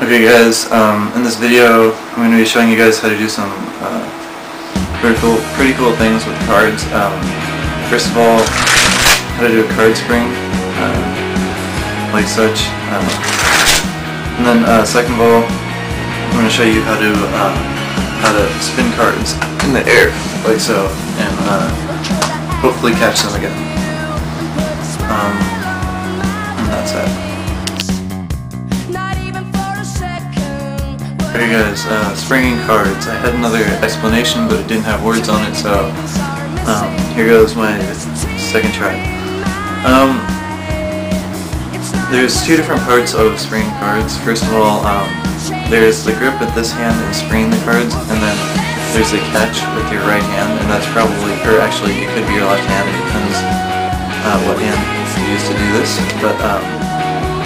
Okay guys, in this video I'm going to be showing you guys how to do some pretty cool things with cards. First of all, how to do a card spring, like such. And then second of all, I'm going to show you how to spin cards in the air, like so, and hopefully catch them again. And that's it. Okay guys, springing cards. I had another explanation but it didn't have words on it, so here goes my second try. There's two different parts of springing cards. First of all, there's the grip with this hand and springing the cards, and then there's the catch with your right hand, and that's probably, or actually it could be your left hand, it depends what hand you use to do this, but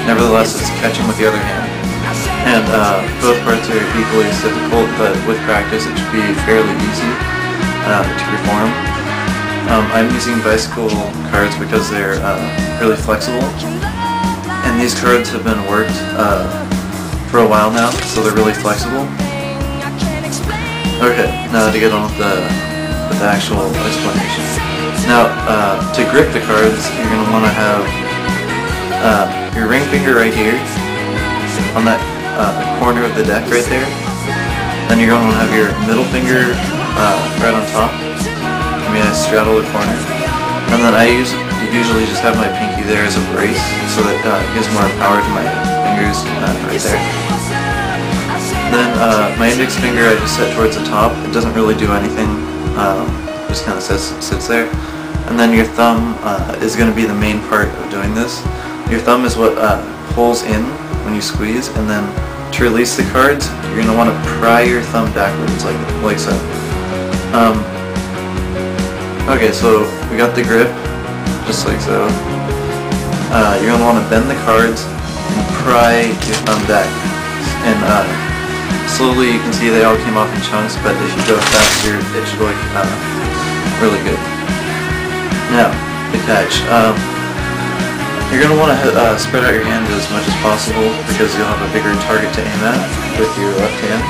nevertheless it's catching with the other hand. And both parts are equally as difficult, but with practice it should be fairly easy to perform. I'm using bicycle cards because they're really flexible, and these cards have been worked for a while now, so they're really flexible. Okay, now to get on with the actual explanation. Now, to grip the cards, you're going to want to have your ring finger right here on that corner of the deck right there. Then you're going to have your middle finger right on top. I straddle the corner. And then I usually just have my pinky there as a brace, so that it gives more power to my fingers right there. Then my index finger I just set towards the top. It doesn't really do anything, just kind of sits there. And then your thumb is going to be the main part of doing this. Your thumb is what pulls in when you squeeze, and then to release the cards, you're going to want to pry your thumb backwards, like so. Okay, so we got the grip, just like so. You're going to want to bend the cards and pry your thumb back. And slowly you can see they all came off in chunks, but if you go faster, it should look really good. Now, the catch. You're going to want to spread out your hand as much as possible because you'll have a bigger target to aim at with your left hand.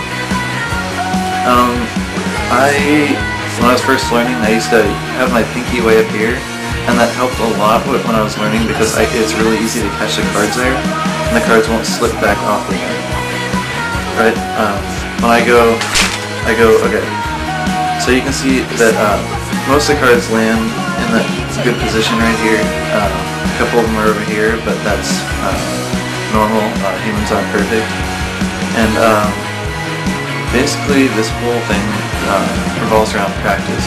When I was first learning, I used to have my pinky way up here, and that helped a lot when I was learning because it's really easy to catch the cards there, and the cards won't slip back off the hand. Right? When I go, okay. So you can see that most of the cards land in that good position right here. A couple of them are over here, but that's normal. Humans aren't perfect. And basically this whole thing revolves around practice.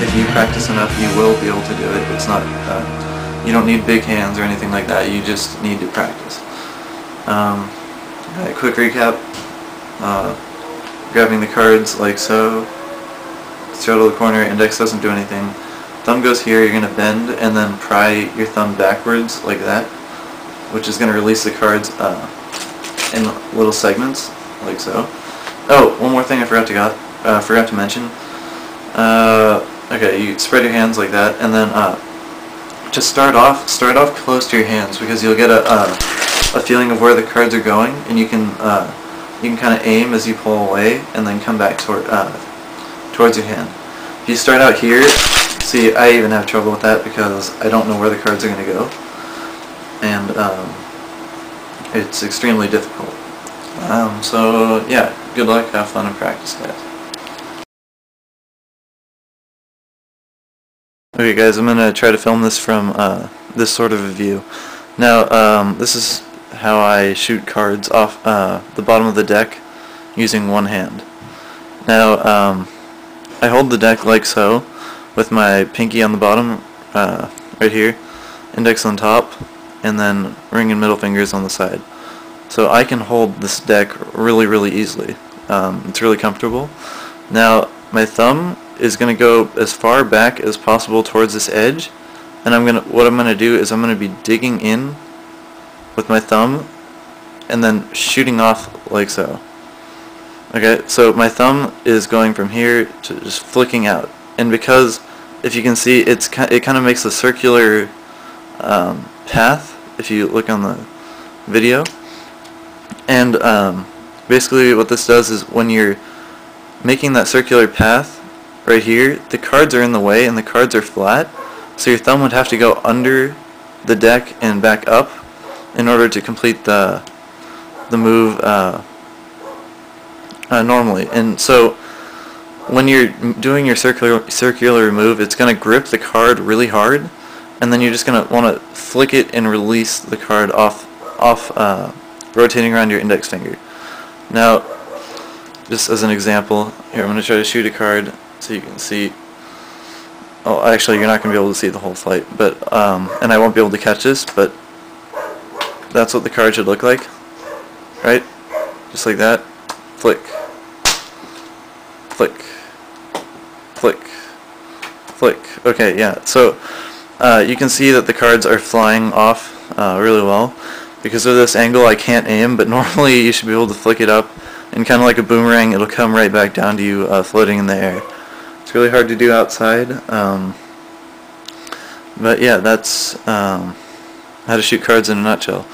If you practice enough, you will be able to do it. It's not, you don't need big hands or anything like that. You just need to practice. Alright, quick recap. Grabbing the cards like so. Straddle the corner, index doesn't do anything. Thumb goes here, you're going to bend and then pry your thumb backwards like that, which is going to release the cards in little segments, like so. Oh, one more thing I forgot to mention. Okay, you spread your hands like that, and then just start off close to your hands because you'll get a feeling of where the cards are going, and you can kind of aim as you pull away and then come back towards your hand. If you start out here, see, I even have trouble with that because I don't know where the cards are going to go, and it's extremely difficult. So yeah, good luck, have fun, and practice, guys. Okay guys, I'm going to try to film this from this sort of a view. Now, this is how I shoot cards off the bottom of the deck using one hand. Now, I hold the deck like so, with my pinky on the bottom, right here, index on top, and then ring and middle fingers on the side. So I can hold this deck really easily. It's really comfortable. Now, my thumb is going to go as far back as possible towards this edge, and what I'm going to do is I'm going to be digging in with my thumb, and then shooting off like so. Okay, so my thumb is going from here to just flicking out, and because, if you can see, it kind of makes a circular path if you look on the video, And basically what this does is when you're making that circular path right here, the cards are in the way and the cards are flat, so your thumb would have to go under the deck and back up in order to complete the move normally. And so when you're doing your circular move, it's going to grip the card really hard, and then you're just going to want to flick it and release the card off rotating around your index finger. Now, just as an example, here I'm going to try to shoot a card so you can see. Oh, actually, you're not going to be able to see the whole flight, but and I won't be able to catch this, but that's what the card should look like, right? Just like that. Flick, flick, flick, flick. Okay, yeah. So you can see that the cards are flying off really well. Because of this angle, I can't aim, but normally you should be able to flick it up, and kind of like a boomerang, it'll come right back down to you floating in the air. It's really hard to do outside, but yeah, that's how to shoot cards in a nutshell.